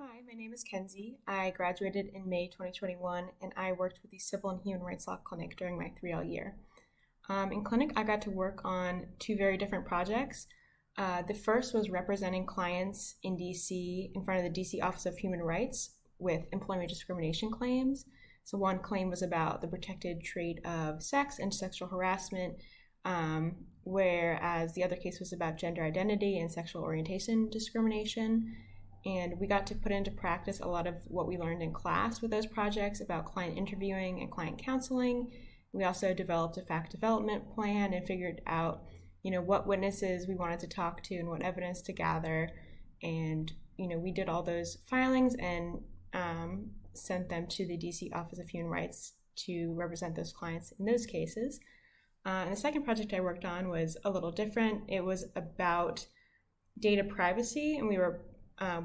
Hi, my name is Kenzie. I graduated in May 2021 and I worked with the Civil and Human Rights Law Clinic during my 3L year. In clinic, I got to work on two very different projects. The first was representing clients in DC in front of the DC Office of Human Rights with employment discrimination claims. So, one claim was about the protected trait of sex and sexual harassment, whereas the other case was about gender identity and sexual orientation discrimination. And we got to put into practice a lot of what we learned in class with those projects about client interviewing and client counseling. We also developed a fact development plan and figured out, what witnesses we wanted to talk to and what evidence to gather. And, we did all those filings and sent them to the DC Office of Human Rights to represent those clients in those cases. And the second project I worked on was a little different. It was about data privacy, and we were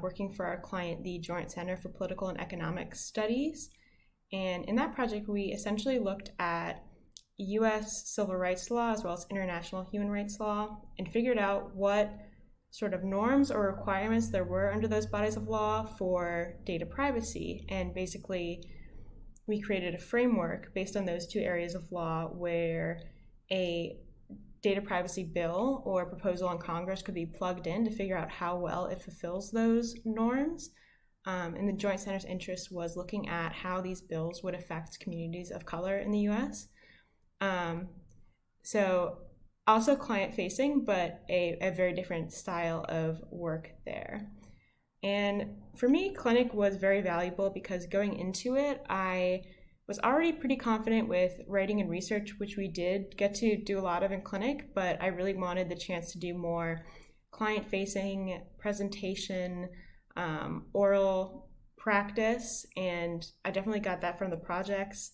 working for our client, the Joint Center for Political and Economic Studies. And in that project, we essentially looked at US civil rights law as well as international human rights law and figured out what sort of norms or requirements there were under those bodies of law for data privacy. And basically, we created a framework based on those two areas of law where a data privacy bill or proposal in Congress could be plugged in to figure out how well it fulfills those norms. And the Joint Center's interest was looking at how these bills would affect communities of color in the US. So also client-facing, but a very different style of work there. And for me, clinic was very valuable because going into it, I was already pretty confident with writing and research, which we did get to do a lot of in clinic, but I really wanted the chance to do more client-facing presentation, oral practice, and I definitely got that from the projects.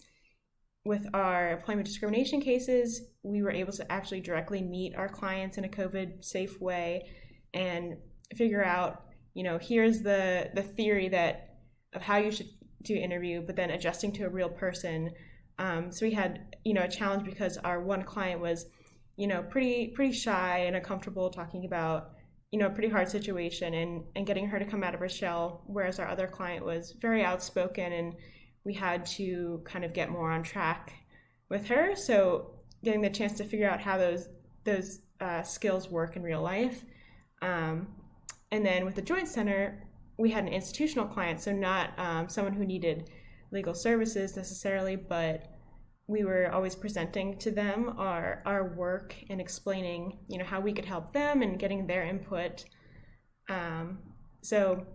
With our employment discrimination cases, we were able to actually directly meet our clients in a COVID-safe way and figure out, here's the theory of how you should to interview, but then adjusting to a real person. So we had, a challenge because our one client was, pretty shy and uncomfortable talking about, a pretty hard situation and getting her to come out of her shell, whereas our other client was very outspoken and we had to kind of get more on track with her. So getting the chance to figure out how those skills work in real life. And then with the Joint Center, we had an institutional client, so not someone who needed legal services necessarily, but we were always presenting to them our work and explaining, how we could help them and getting their input. So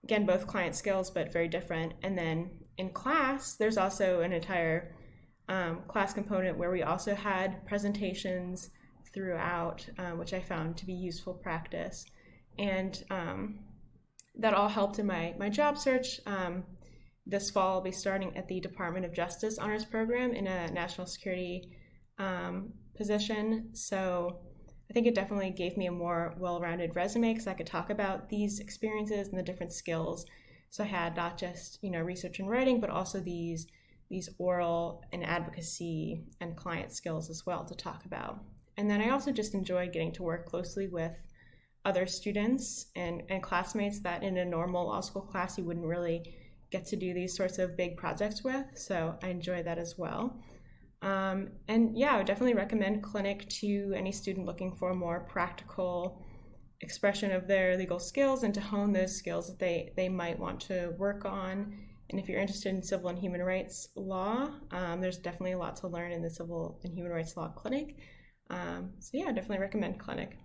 again, both client skills, but very different. And then in class, there's also an entire class component where we also had presentations throughout, which I found to be useful practice. And that all helped in my job search. This fall, I'll be starting at the Department of Justice Honors Program in a national security position. So I think it definitely gave me a more well-rounded resume because I could talk about these experiences and the different skills. So I had not just research and writing, but also these oral and advocacy and client skills as well to talk about. And then I also just enjoyed getting to work closely with other students and classmates that in a normal law school class you wouldn't really get to do these sorts of big projects with. So I enjoy that as well. And yeah, I would definitely recommend clinic to any student looking for a more practical expression of their legal skills and to hone those skills that they might want to work on. And if you're interested in civil and human rights law, there's definitely a lot to learn in the civil and human rights law clinic. So yeah, I definitely recommend clinic.